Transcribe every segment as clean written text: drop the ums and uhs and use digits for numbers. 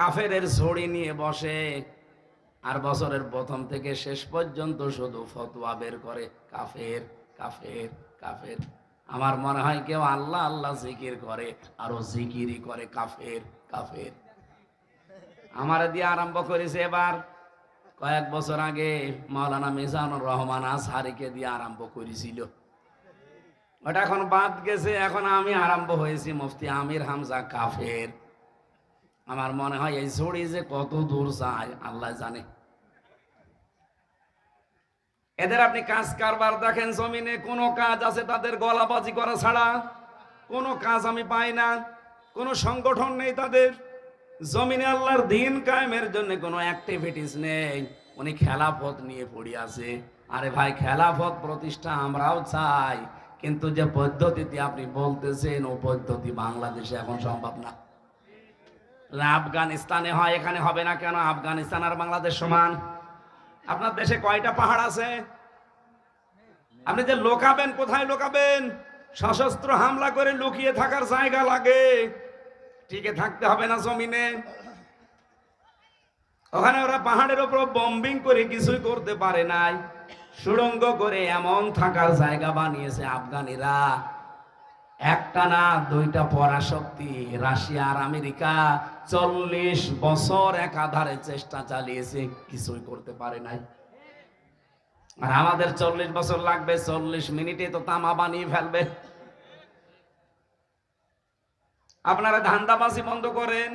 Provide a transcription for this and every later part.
কাফেরের ছড়ি নিয়ে বসে, আর বছরের প্রথম থেকে শেষ পর্যন্ত শুধু ফতোয়া বের করে কাফের কাফের কাফের। আমার মনে হয় কেউ আল্লাহ আল্লাহ জিকির করে, আরো জিকিরই করে কাফের কাফের। আমার দিয়ে আরম্ভ করেছে এবার, কয়েক বছর আগে মাওলানা মিজানুর রহমান আজহারিকে দিয়ে আরম্ভ করেছিল, ওটা এখন বাদ গেছে। এখন আমি আরম্ভ হয়েছি, মুফতি আমির হামজা কাফের। আমার মনে হয় এই ছড়ি যে কত দূর যায় আল্লাহ জানে। এদের আপনি কাজ কারবার দেখেন, জমিনে কোনো কাজ আছে তাদের গলাবাজি করা ছাড়া? কোনো কাজ আমি পাই না, কোনো সংগঠন নেই তাদের। জমিনে আল্লাহর দ্বীন কায়েমের জন্য কোনো অ্যাক্টিভিটিস নেই। উনি খেলাফত নিয়ে পড়ে আছে। আরে ভাই, খেলাফত প্রতিষ্ঠা আমরাও চাই, কিন্তু যে পদ্ধতিতে আপনি বলতেছেন ও পদ্ধতি বাংলাদেশে এখন সম্ভব না। আফগানিস্তানে হয়, এখানে হবে না কেন? আফগানিস্তান আর বাংলাদেশ সমান? আপনার দেশে কয়টা পাহাড় আছে? আপনি যে লোকাবেন, কোথায় লোকাবেন? সশস্ত্র হামলা করে লুকিয়ে থাকার জায়গা লাগে, টিকে থাকতে হবে না জমিনে। ওখানে ওরা পাহাড়ের উপর বম্বিং করে কিছুই করতে পারে নাই, সুড়ঙ্গ করে এমন থাকার জায়গা বানিয়েছে আফগানিরা। একটা না দুইটা পরাশক্তি, রাশিয়া আর আমেরিকা 40 বছর একাধারে চেষ্টা চালিয়েছে, কিছুই করতে পারে নাই। আর আমাদের 40 বছর লাগবে, 40 মিনিটে তো তামা বানিয়ে ফেলবে। আপনারা ধান্দাবাজি বন্ধ করেন।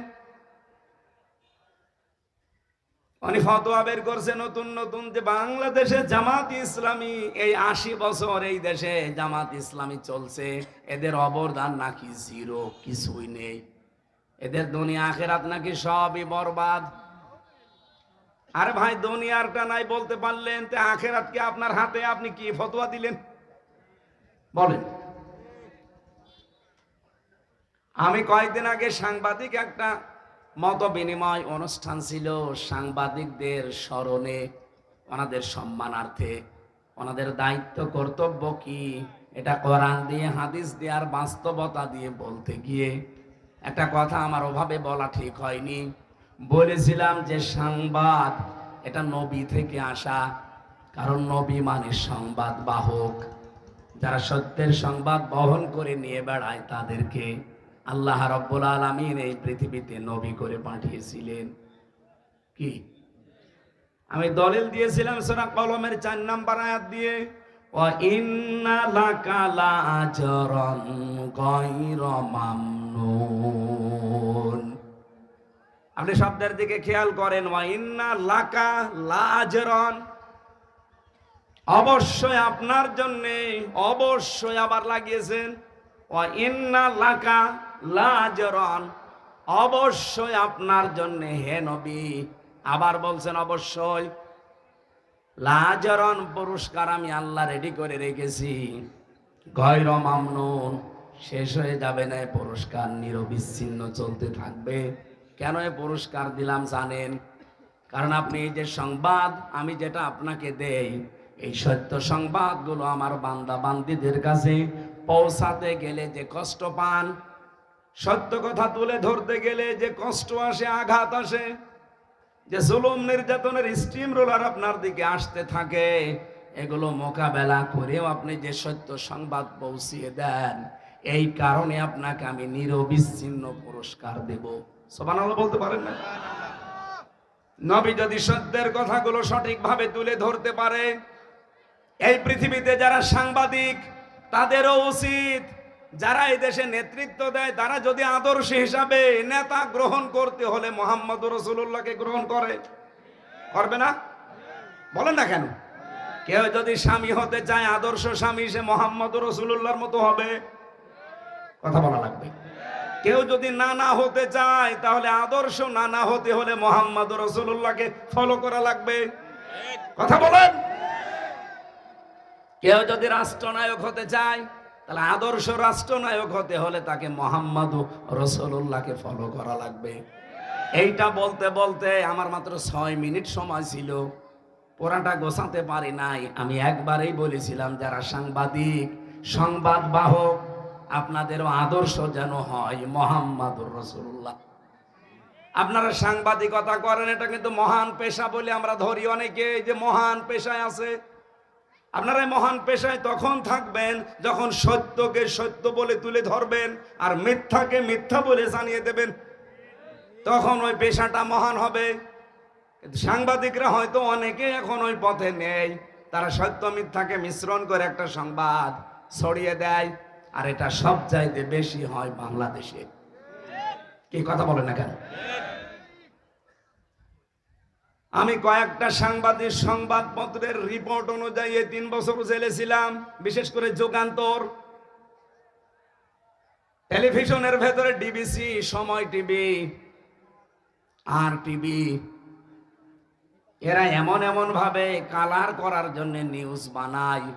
উনি ফতোয়া বের করছে নতুন নতুন যে বাংলাদেশে জামাত ইসলামী, এই 80 বছর এই দেশে জামাত ইসলামী চলছে, এদের অবদান নাকি জিরো, কিছুই নেই। এদের দুনিয়া আখেরাত নাকি সবই বরবাদ। আরে ভাই, দুনিয়ারটা নাই বলতে পারলেন, তে আখেরাত কি আপনার হাতে? আপনি কি ফতোয়া দিলেন বলেন? আমি কয়েকদিন আগে সাংবাদিক একটা মত বিনিময় অনুষ্ঠান ছিল, সাংবাদিকদের স্মরণে, ওনাদের সম্মানার্থে, ওনাদের দায়িত্ব কর্তব্য কি এটা কোরআন দিয়ে হাদিস দিয়ে আর বাস্তবতা দিয়ে বলতে গিয়ে একটা কথা আমার ওভাবে বলা ঠিক হয়নি। বলেছিলাম যে সংবাদ এটা নবী থেকে আসা, কারণ নবী মানে সংবাদ বাহক। যারা সত্যের সংবাদ বহন করে নিয়ে বেড়ায় তাদেরকে আল্লাহ রাব্বুল আলামিন এই পৃথিবীতে নবী করে পাঠিয়েছিলেন। কি আমি দলিল দিয়েছিলাম সূরা কলমের 4 নম্বর আয়াত দিয়ে, ওয়া ইন্না লাকা লাআজরান গায়রা মামনুন। আপনি শব্দের দিকে খেয়াল করেন, ওয়া ইন্না লাকা লাআজরান, অবশ্যই আপনার জন্য, অবশ্যই আবার লাগিয়েছেন ওয়া ইন্না লাকা লাআজরান, অবশ্যই আপনার জন্য হে নবী। আবার বলছেন অবশ্যই, লাআজরান পুরস্কার আমি আল্লাহ রেডি করে রেখেছি, গায়রা মামনুন, শেষ হয়ে যাবে না পুরস্কার, নিরবিচ্ছিন্ন চলতে থাকবে। কেন এই পুরস্কার দিলাম জানেন? কারণ আপনি এই যে সংবাদ আমি যেটা আপনাকে দেই, এই সত্য সংবাদগুলো আমার বান্দা বান্দীদের কাছে পৌঁছাতে গেলে যে কষ্ট পান, সত্য কথা তুলে ধরতে গেলে যে কষ্ট আসে, আঘাত আসে, যে জুলুম নির্যাতনের স্টিম রোলার আপনার দিকে আসতে থাকে, এগুলো মোকাবেলা করেও আপনি যে সত্য সংবাদ পৌঁছিয়ে দেন, এই কারণে আপনাকে আমি নিরবিচ্ছিন্ন পুরস্কার দেব। সুবহানাল্লাহ বলতে পারেন না? নবী যদি সত্যের কথাগুলো সঠিকভাবে তুলে ধরতে পারে, এই পৃথিবীতে যারা সাংবাদিক তাদেরও উচিত, যারা এই দেশে নেতৃত্ব দেয় তারা যদি আদর্শ হিসাবে নেতা গ্রহণ করতে হলে মুহাম্মদুর রাসূলুল্লাহকে গ্রহণ করবে না? বলেন না কেন? কেউ যদি স্বামী হতে চায়, আদর্শ স্বামী, সে মুহাম্মদুর রাসূলুল্লাহর মতো হবে। কথা বলা লাগবে। কেউ যদি নানা হতে চায়, তাহলে আদর্শ নানা হতে হলে মুহাম্মদুর রাসূলুল্লাহকে ফলো করা লাগবে। কথা বলেন। কেউ যদি রাষ্ট্রনায়ক হতে চায়, তাহলে আদর্শ রাষ্ট্রনায়ক হতে হলে তাকে মুহাম্মদুর রাসূলুল্লাহকে ফলো করা লাগবে। এইটা বলতে বলতে আমার মাত্র 6 মিনিট সময় ছিল, পুরাটা গোছাতে পারি নাই। আমি একবারেই বলেছিলাম, যারা সাংবাদিক, সংবাদ বাহক, আপনাদেরও আদর্শ যেন হয় মুহাম্মদুর রাসূলুল্লাহ। আপনারা সাংবাদিকতা করেন, এটা কিন্তু মহান পেশা বলে আমরা ধরি অনেকে, যে মহান পেশায় আছে। আপনারা এই মহান পেশায় তখন থাকবেন যখন সত্যকে সত্য বলে তুলে ধরবেন আর মিথ্যাকে মিথ্যা বলে জানিয়ে দেবেন, তখন ওই পেশাটা মহান হবে। কিন্তু সাংবাদিকরা হয়তো অনেকে এখন ওই পথে নেই, তারা সত্য মিথ্যাকে মিশ্রণ করে একটা সংবাদ ছড়িয়ে দেয়, আর এটা সব চাইতে বেশি হয় বাংলাদেশে। কি কথা বলেন না কেন? আমি কয়েকটা সাংবাদিক সংবাদপত্রের রিপোর্ট অনুযায়ী 3 বছর জেলে ছিলাম, বিশেষ করে যুগান্তর। টেলিভিশনের ভেতরে ডিবিসি, সময় টিভি, আর টিভি, এরা এমন এমন ভাবে কালার করার জন্য নিউজ বানায়।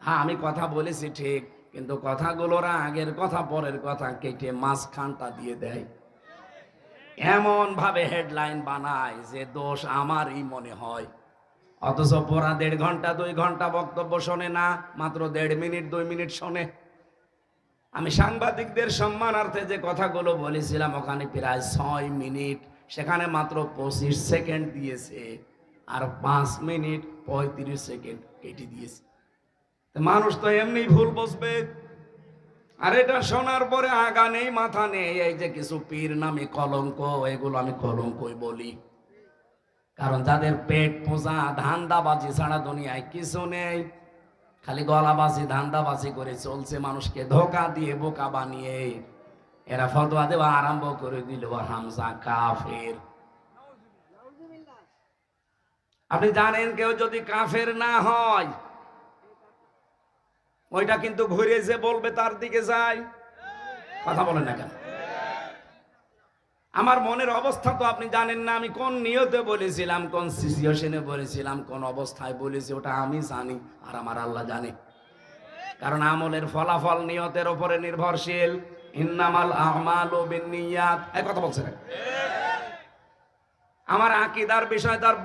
হ্যাঁ, আমি কথা বলেছি ঠিক, কিন্তু কথাগুলোরা আগের কথা পরের কথা কেটে মাঝখানটা দিয়ে দেয়। এমন ভাবে হেডলাইন বানায় যে দোষ আমারই মনে হয়, অথচ পড়া 1.5 ঘন্টা 2 ঘন্টা বক্তব্য শোনে না, মাত্র 1.5 মিনিট 2 মিনিট শোনে। আমি সাংবাদিকদের সম্মানার্থে যে কথাগুলো বলেছিলাম ওখানে প্রায় 6 মিনিট, সেখানে মাত্র 25 সেকেন্ড দিয়েছে, আর 5 মিনিট 35 সেকেন্ড কেটে দিয়েছে। মানুষ তো এমনি ভুল বসবে। আর এটা শোনার পরে আগা নেই মাথা নেই, এই যে কিছু পীর নামে কলঙ্ক, এগুলো আমি কলঙ্কই বলি। কারণ যাদের পেট পোষা ধান্দাবাজি ছাড়া দুনিয়ায় কিছু নেই, খালি গলাবাজি ধান্দাবাজি করে চলছে, মানুষকে ধোকা দিয়ে বোকা বানিয়ে এরা ফতোয়া দেওয়া আরম্ভ করে দিল, হামজা কাফের। আপনি জানেন কেউ যদি কাফের না হয়, ওইটা কিন্তু ঘুরে যে বলবে তার দিকে যায়। কথা বলেন না কেন? আমার মনের অবস্থা তো আপনি জানেন না, আমি কোন নিয়তে বলেছিলাম, কোন সিচুয়েশনে বলেছিলাম, কোন অবস্থায় বলেছি, ওটা আমি জানি আর আমার আল্লাহ জানে। কারণ আমলের ফলাফল নিয়তের উপরে নির্ভরশীল। ইন্নামাল আমালু বিন্নিয়াত, এই কথা বলছেন। আমার আকীদার বিষয় তার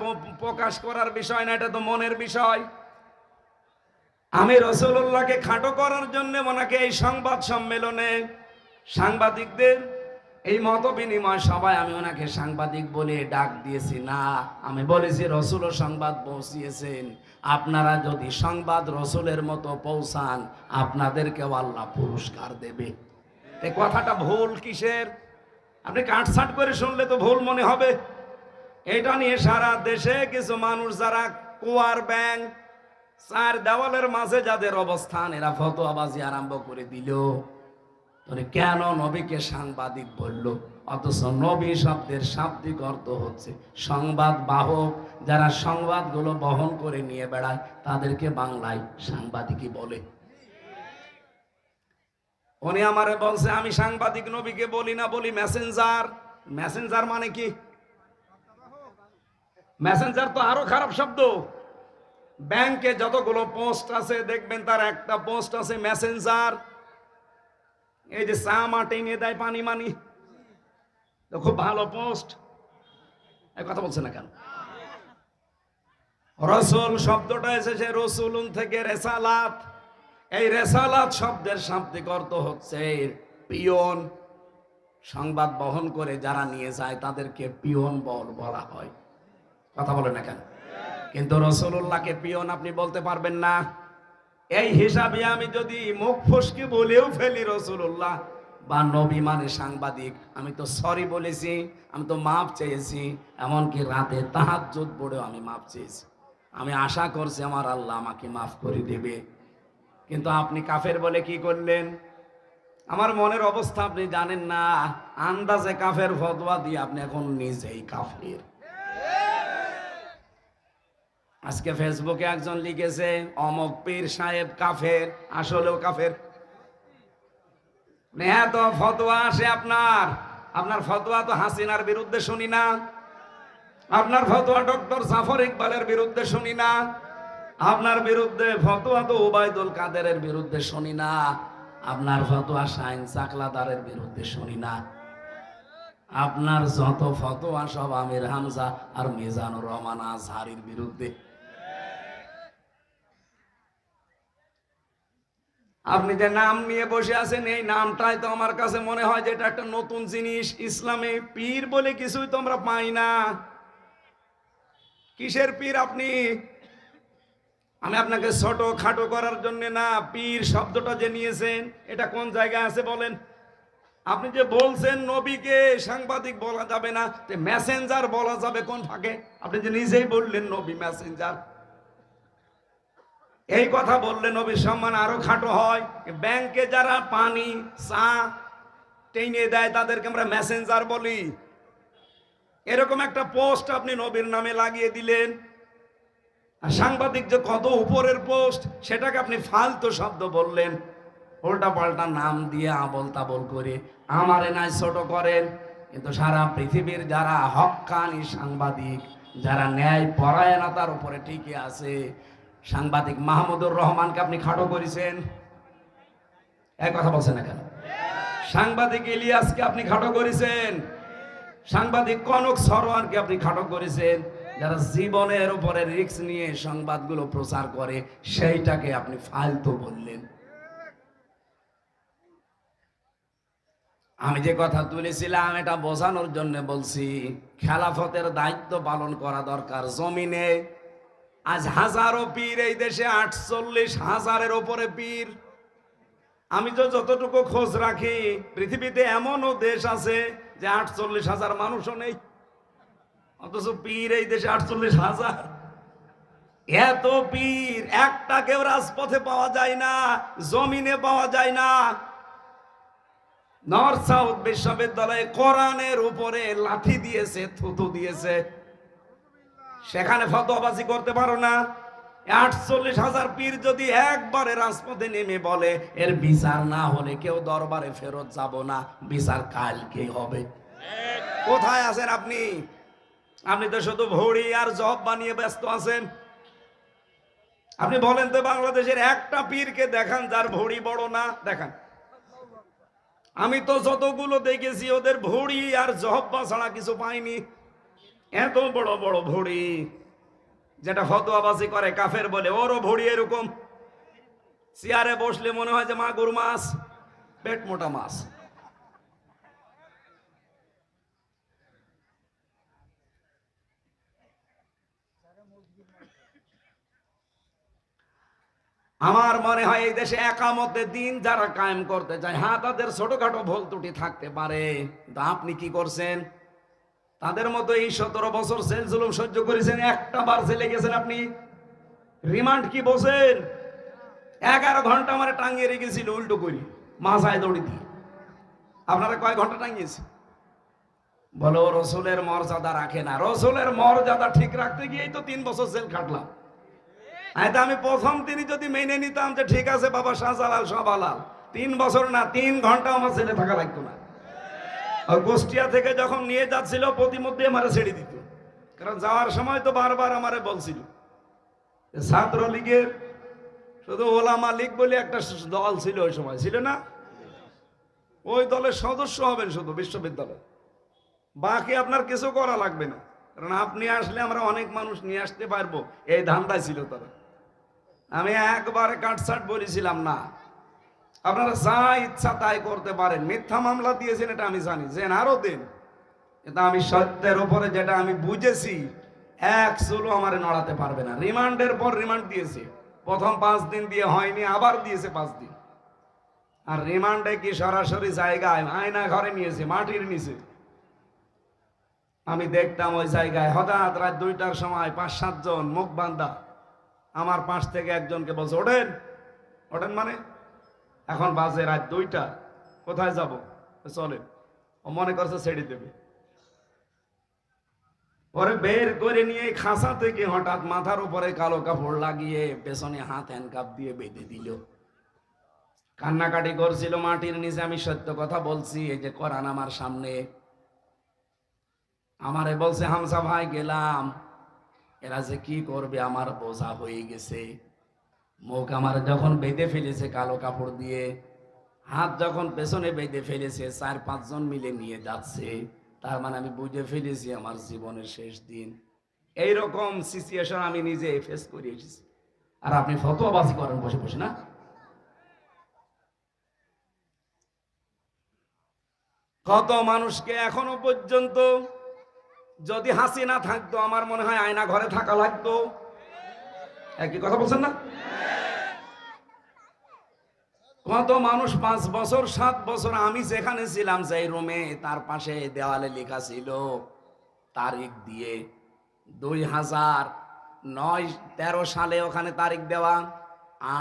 প্রকাশ করার বিষয় না, এটা তো মনের বিষয়। আমি রাসূলুল্লাহকে খাটো করার জন্য ওনাকে এই সংবাদ সম্মেলনে সাংবাদিকদের এই মত বিনিময় সবাই আমি ওনাকে সাংবাদিক বলে ডাক দিয়েছি না, আমি বলেছি রাসূলও সংবাদ পৌঁছিয়েছেন, আপনারা যদি সংবাদ রাসূলের মতো পৌঁছান আপনাদেরকেও আল্লাহ পুরস্কার দেবে। এই কথাটা ভুল কিসের? আপনি কাটছাট করে শুনলে তো ভুল মনে হবে। এটা নিয়ে সারা দেশে কিছু মানুষ যারা কুয়ার ব্যাং, 4 দেওয়ালের মাঝে যাদের অবস্থান, এরা ফতোয়াবাজি আরম্ভ করে দিল। কেন নবীকে সাংবাদিক বলল? অথচ নবী শব্দের শাব্দিক অর্থ হচ্ছে সংবাদ বাহক। যারা সংবাদগুলো বহন করে নিয়ে বেড়ায় তাদেরকে বাংলায় সাংবাদিকই বলে। উনি আমারে বলছে আমি সাংবাদিক নবীকে বলি না, বলি মেসেঞ্জার। মেসেঞ্জার মানে কি? মেসেঞ্জার তো আরো খারাপ শব্দ। ব্যাংকে যতগুলো পোস্ট আছে দেখবেন তার একটা পোস্ট আছে মেসেঞ্জার। এই যে চা মাটি নিয়ে দেয় পানি মানি, খুব ভালো পোস্ট। এই কথা বলছে না কেন? রসুল শব্দটা এসেছে রসুলুন থেকে, রেসালাত। এই রেসালাত শব্দের শাব্দিক অর্থ হচ্ছে পিয়ন। সংবাদ বহন করে যারা নিয়ে যায় তাদেরকে পিয়ন বলা হয়। কথা বলে না কেন? কিন্তু রাসূলুল্লাহকে পিয়ন আপনি বলতে পারবেন না। এই হিসাবে আমি যদি মুখ ফসকে বলেও ফেলি রাসূলুল্লাহ বা নবী মানে সাংবাদিক, আমি তো সরি বলেছি, আমি তো মাপ চেয়েছি, এমনকি রাতে তাহাজ্জুদ পড়েও আমি মাপ চেয়েছি। আমি আশা করছি আমার আল্লাহ আমাকে মাফ করে দেবে। কিন্তু আপনি কাফের বলে কি করলেন? আমার মনের অবস্থা আপনি জানেন না। আন্দাজে কাফের ফতোয়া দিয়ে আপনি এখন নিজেই কাফের। আজকে ফেসবুকে একজন লিখেছে অমক পীর সাহেব কাফের, আসলেও কাফের। এত ফতোয়া আসে আপনার, আপনার ফতোয়া তো হাসিনার বিরুদ্ধে শুনি না, আপনার ফতোয়া ডক্টর জাফর ইকবালের বিরুদ্ধে শুনি না, আপনার বিরুদ্ধে ফতোয়া তো ওবায়দুল কাদেরের বিরুদ্ধে শুনি না, আপনার ফতোয়া শাহিন চাকলাদারের বিরুদ্ধে শুনি না। আপনার যত ফতোয়া সব আমির হামজা আর মিজানুর রহমান আজহারীর বিরুদ্ধে। আপনি যে নাম নিয়ে বসে আছেন, এই নামটাই তো আমার কাছে মনে হয় যে এটা একটা নতুন জিনিস। ইসলামে পীর বলে কিছুই তো আমরা পাই না। কিসের পীর আপনি? আমি আপনাকে ছোট খাটো করার জন্য না, পীর শব্দটা যে নিয়েছেন এটা কোন জায়গায় আছে বলেন? আপনি যে বলছেন নবীকে সাংবাদিক বলা যাবে না, মেসেঞ্জার বলা যাবে কোন ফাঁকে? আপনি যে নিজেই বললেন নবী মেসেঞ্জার, এই কথা বললে নবীর সম্মান আরো খাটো হয়। ব্যাংকে যারা পানি চা টেনে দেয় তাদেরকে আমরা মেসেঞ্জার বলি। এরকম একটা পোস্ট আপনি নবীর নামে লাগিয়ে দিলেন। আর সাংবাদিক যে কত উপরের পোস্ট, সেটাকে আপনি ফালতু শব্দ বললেন। উল্টা পাল্টা নাম দিয়ে আবল তাবল করে আমারে নাই ছোট করেন। কিন্তু সারা পৃথিবীর যারা হক্কানি সাংবাদিক, যারা ন্যায় পরায়ণতার উপরে টিকে আছে, সাংবাদিক মাহমুদুর রহমানকে আপনি খাটো করেছেন। এক কথা বলছেন না কেন? সাংবাদিক ইলিয়াসকে আপনি খাটো করেছেন। সাংবাদিক কনক সরোয়ারকে আপনি খাটো করেছেন। যারা জীবনের উপরে রিস্ক নিয়ে সংবাদগুলো প্রচার করে, সেইটাকে আপনি ফালতু বললেন। আমি যে কথা তুলেছিলাম এটা বোঝানোর জন্য বলছি, খেলাফতের দায়িত্ব পালন করা দরকার। জমিনে আজ হাজারো পীর এই দেশে, 48,000-এর উপরে পীর। আমি তো যতটুকু খোঁজ রাখি, পৃথিবীতে এমনও দেশ আছে যে 48,000 মানুষও নেই, অথচ পীর এই দেশে 48,000। এত পীর, একটা কেউ রাজপথে পাওয়া যায় না, জমিনে পাওয়া যায় না। নর্থ সাউথ বিশ্ববিদ্যালয়ে কোরআনের উপরে লাঠি দিয়েছে, থুতু দিয়েছে, সেখানে ফতোয়াবাজি করতে পারো না। 48,000 পীর যদি একবারে রাজপথে নেমে বলে এর বিচার না হলে কেউ দরবারে ফেরত যাব না, বিচার কালকে হবে। কোথায় আছেন আপনি? আপনি তো শুধু ভড়ি আর জব বানিয়ে ব্যস্ত আছেন। আপনি বলেন তো বাংলাদেশের একটা পীরকে দেখান যার ভড়ি বড় না, দেখান। আমি তো যতগুলো দেখেছি ওদের ভড়ি আর জহব্বা ছাড়া কিছু পাইনি। এত বড় বড় ভড়ি, যেটা ফতোয়াবাজি করে কাফের বলে, ওরও ভড়ি এরকম। চেয়ারে বসলে মনে হয় যে মাগুর মাছ, পেট মোটা মাছ। আমার মনে হয় এই দেশে একামতের দিন যারা কায়েম করতে চায়, হ্যাঁ তাদের ছোটখাটো ভুল ত্রুটি থাকতে পারে, কিন্তু আপনি কি করছেন? তাদের মতো এই 17 বছর জেল জুলুম সহ্য করেছেন, একটা বার জেলে গেছেন আপনি। রিমান্ড কি বসেন? 11 ঘন্টা আমার টাঙিয়ে রেখেছিল উল্টো করি, মাথায় দড়ি দিয়ে। আপনারা কয় ঘন্টা টাঙিয়েছে? বলো রসুলের মর্যাদা রাখে না। রসুলের মর্যাদা ঠিক রাখতে গিয়েই তো 3 বছর জেল কাটলাম। আমি প্রথম তিনি যদি মেনে নিতাম যে ঠিক আছে বাবা শাহজালাল সব হালাল, 3 বছর না 3 ঘন্টা আমার ছেলে থাকা লাগতো না। আর কুষ্টিয়া থেকে যখন নিয়ে যাচ্ছিল প্রতিমধ্যে আমারে ছেড়ে দিত, কারণ যাওয়ার সময় তো বারবার আমারে বলছিল ছাত্রলীগের শুধু ওলামা লীগ বলে একটা দল ছিল, ওই সময় ছিল না, ওই দলের সদস্য হবেন শুধু বিশ্ববিদ্যালয়, বাকি আপনার কিছু করা লাগবে না, কারণ আপনি আসলে আমরা অনেক মানুষ নিয়ে আসতে পারবো, এই ধান্দায় ছিল তারা। আমি একবারে কাটছাট বলেছিলাম না, আপনারা যা ইচ্ছা তাই করতে পারেন। মিথ্যা মামলা দিয়েছেন এটা আমি জানি, যে আরো দিন, কিন্তু আমি সত্যের উপরে যেটা আমি বুঝেছি, এক চুলো আমারে নড়াতে পারবে না। রিমান্ডের পর রিমান্ড দিয়েছে, প্রথম 5 দিন দিয়ে হয়নি, আবার দিয়েছে 5 দিন। আর রিমান্ডে কি সরাসরি জায়গায় আয়না ঘরে নিয়েছে, মাটির নিচে। আমি দেখতাম ওই জায়গায় হঠাৎ রাত 2টার সময় 5-7 জন মুখ বান্ধা আমার পাশ থেকে একজনকে বলছে ওঠেন। ওঠেন মানে এখন বাজে রাত 2টা, কোথায় যাব? চলেন। ও মনে করছে ছেড়ে দেবে, পরে বের করে নিয়ে খাঁচা থেকে হঠাৎ মাথার উপরে কালো কাপড় লাগিয়ে পেছনে হাত হ্যান্ডকাপ দিয়ে বেঁধে দিল। কান্নাকাটি করছিল মাটির নিচে। আমি সত্য কথা বলছি, এই যে কোরআন আমার সামনে। আমারে বলছে হামসা ভাই গেলাম, এরা যে কি করবে আমার বোঝা হয়ে গেছে। মুখ আমার যখন বেঁধে ফেলেছে কালো কাপড় দিয়ে, হাত যখন পেছনে বেঁধে ফেলেছে, 4-5 জন মিলে নিয়ে যাচ্ছে, তার মানে আমি বুঝে ফেলেছি আমার জীবনের শেষ দিন। এইরকম সিচুয়েশন আমি নিজে ফেস করে এসেছি। আর আপনি ফতোয়াবাজি করেন বসে বসে না? কত মানুষকে এখনো পর্যন্ত, যদি হাসিনা থাকতো আমার মনে হয় আয়না ঘরে থাকা লাগতো। একই কথা বলছেন না? কত মানুষ 5 বছর 7 বছর, আমি যেখানে ছিলাম সেই রুমে, তার পাশে দেওয়ালে লেখা ছিল তারিখ দিয়ে 2009-13 সালে ওখানে তারিখ দেওয়া,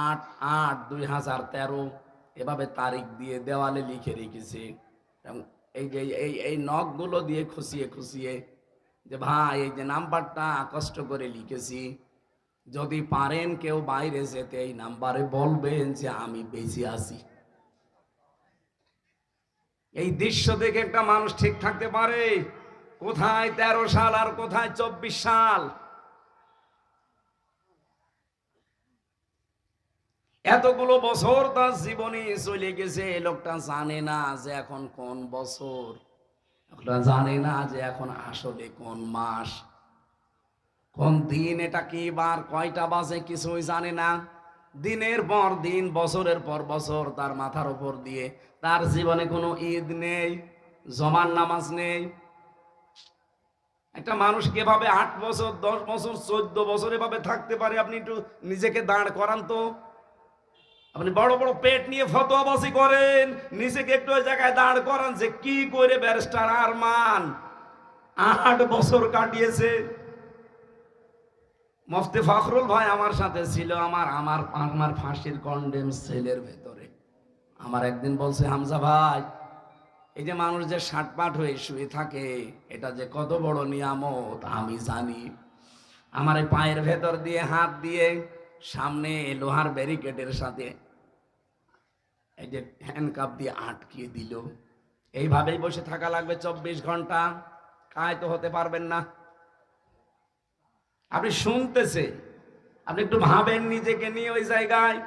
8-8-2013 এভাবে তারিখ দিয়ে দেওয়ালে লিখে রেখেছে। এবং এই যে এই নখগুলো দিয়ে খুশিয়ে খুশিয়ে যে ভাই এই যে নাম্বারটা কষ্ট করে লিখেছি, যদি পারেন কেউ বাইরে যেতে এই নাম্বারে বলবেন যে আমি বেঁচে আছি। এই দৃশ্য দেখে একটা মানুষ ঠিক থাকতে পারে? কোথায় 13 সাল আর কোথায় 24 সাল? এতগুলো বছর তার জীবনে চলে গেছে, লোকটা জানে না যে এখন কোন বছর, লোকটা জানে না যে এখন আসলে কোন মাস, কোন দিন, এটা কি বার, কয়টা বাজে কিছুই জানে না। দিনের পর দিন, বছরের পর বছর তার মাথার উপর দিয়ে, তার জীবনে কোনো ঈদ নেই, জমার নামাজ নেই। একটা মানুষ কিভাবে 8 বছর 10 বছর 14 বছর এভাবে থাকতে পারে? আপনি একটু নিজেকে দাঁড় করান তো। আপনি বড় বড় পেট নিয়ে ফতোয়াবাজি করেন, নিজেকে একটু ওই জায়গায় দাঁড় করান যে কি করে ব্যারিস্টার আরমান 8 বছর কাটিয়েছে। মুফতি ফখরুল ভাই আমার সাথে ছিল, আমার ফাঁসির কন্ডেম সেলের ভেতরে। আমার একদিন বলছে, হামজা ভাই, এই যে মানুষ যে শাটপাট হয়ে শুয়ে থাকে, এটা যে কত বড় নিয়ামত আমি জানি। আমার এই পায়ের ভেতর দিয়ে হাত দিয়ে সামনে লোহার ব্যারিকেডের সাথে এই যে হ্যান্ডকাপ দিয়ে আটকিয়ে দিল। এইভাবেই বসে থাকা লাগবে 24 ঘন্টা, কায় তো হতে পারবেন না। আপনি শুনতেছে, আপনি একটু ভাবেন নিজেকে নিয়ে ওই জায়গায়।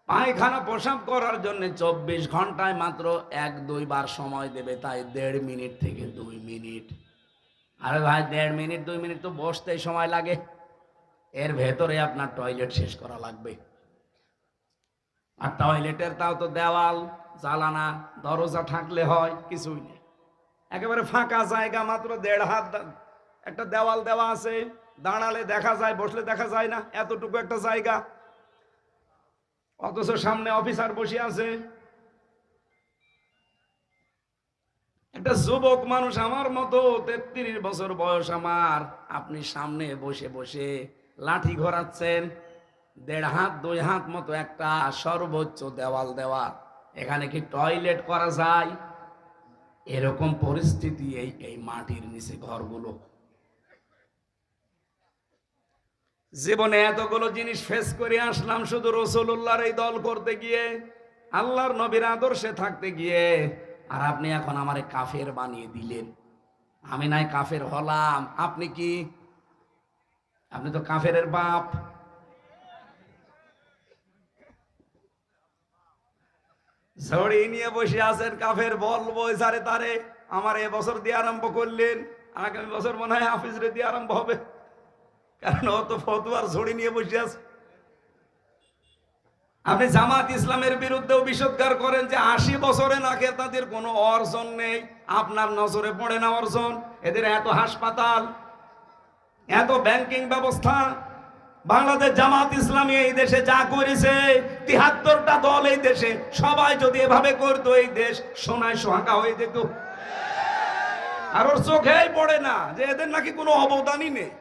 পায়খানা প্রসাব করার জন্য 24 ঘন্টায় মাত্র 1-2 বার সময় দেবে, তাই 1.5 মিনিট থেকে 2 মিনিট। আরে ভাই, 1.5 মিনিট 2 মিনিট তো বসতেই সময় লাগে, এর ভেতরে আপনার টয়লেট শেষ করা লাগবে। আর টয়লেটের তাও তো দেওয়াল, জালানা, দরজা থাকলে হয়, কিছুই নেই। একেবারে ফাঁকা জায়গা, মাত্র 1.5 হাত একটা দেওয়াল দেওয়া আছে, দাঁড়ালে দেখা যায়, বসলে দেখা যায় না, এতটুকু একটা জায়গা। অথচ সামনে অফিসার বসে আছে। একটা যুবক মানুষ আমার মতো, 33 বছর বয়স আমার, আপনি সামনে বসে বসে লাঠি ঘোরাচ্ছেন, 1.5 হাত 2 হাত মতো একটা সর্বোচ্চ দেওয়াল দেওয়া, এখানে কি টয়লেট করা যায়? এরকম পরিস্থিতি এই মাটির নিচে ঘরগুলো। জীবনে এতগুলো জিনিস ফেস করে আসলাম শুধু রাসূলুল্লাহর এই দল করতে গিয়ে, আল্লাহর নবীর আদর্শে থাকতে গিয়ে। আর আপনি এখন আমারে কাফের বানিয়ে দিলেন। আমি নাই কাফের হলাম, আপনি কি? আপনি তো কাফেরের বাপ। ঝড়ি নিয়ে বসে আছেন, কাফের বলবো সারে তারে। আমার এবছর দিয়ে আরম্ভ করলেন, আগামী বছর মনে হয় হাফিজরে দিয়ে আরম্ভ হবে, কারণ ও তো ফতোয়ার ঝড়ি নিয়ে বসে আছে। আপনি জামাত ইসলামের বিরুদ্ধেও বিষোদ্গার করেন যে 80 বছরে নাকি তাদের কোনো অর্জন নেই। আপনার নজরে পড়ে না অর্জন? এদের এত হাসপাতাল, এত ব্যাংকিং ব্যবস্থা। বাংলাদেশ জামাত ইসলামী এই দেশে যা করেছে, 73টা দল এই দেশে, সবাই যদি এভাবে করতো, এই দেশ সোনায় সোহাগা হয়ে যেত। আর ওর চোখেই পড়ে না যে এদের নাকি কোনো অবদানই নেই।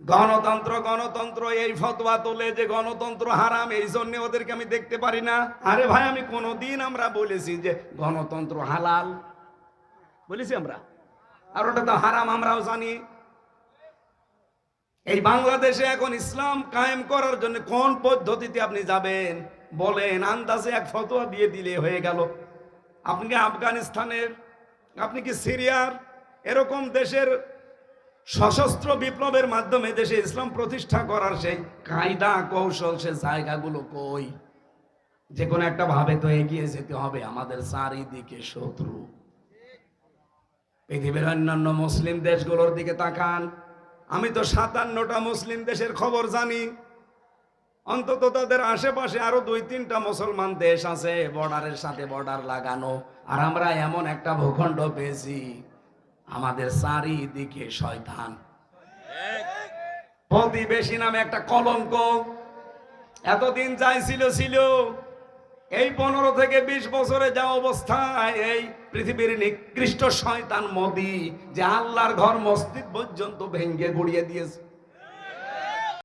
গণতন্ত্র গণতন্ত্র এই ফতোয়া তোলে যে গণতন্ত্র হারাম, এই জন্য ওদেরকে আমি দেখতে পারি না। আরে ভাই, আমি কোনদিন আমরা বলেছি যে গণতন্ত্র হালাল? বলেছি আমরা? আর ওটা তো হারাম আমরাও জানি। এই বাংলাদেশে এখন ইসলাম কায়েম করার জন্য কোন পদ্ধতিতে আপনি যাবেন বলেন? আন্দাজে এক ফতোয়া দিয়ে দিলে হয়ে গেল। আপনি কি আফগানিস্তানের, আপনি কি সিরিয়ার, এরকম দেশের সশস্ত্র বিপ্লবের মাধ্যমে দেশে ইসলাম প্রতিষ্ঠা করার সেই কায়দা কৌশল, সে জায়গাগুলো কই? যে কোনো একটা ভাবে তো এগিয়ে যেতে হবে। আমাদের চারিদিকে শত্রু। পৃথিবীর অন্যান্য মুসলিম দেশগুলোর দিকে তাকান। আমি তো 57টা মুসলিম দেশের খবর জানি। অন্তত তাদের আশেপাশে আরো 2-3টা মুসলমান দেশ আছে বর্ডারের সাথে বর্ডার লাগানো, আর আমরা এমন একটা ভূখণ্ড পেয়েছি আমাদের চারিদিকে শয়তান। প্রতিবেশী নামে একটা কলঙ্ক এতদিন যাই ছিল এই 15 থেকে 20 বছরে যা অবস্থায় এই পৃথিবীর নিকৃষ্ট শয়তান মোদি যে আল্লাহর ঘর মসজিদ পর্যন্ত ভেঙ্গে গুড়িয়ে দিয়েছে।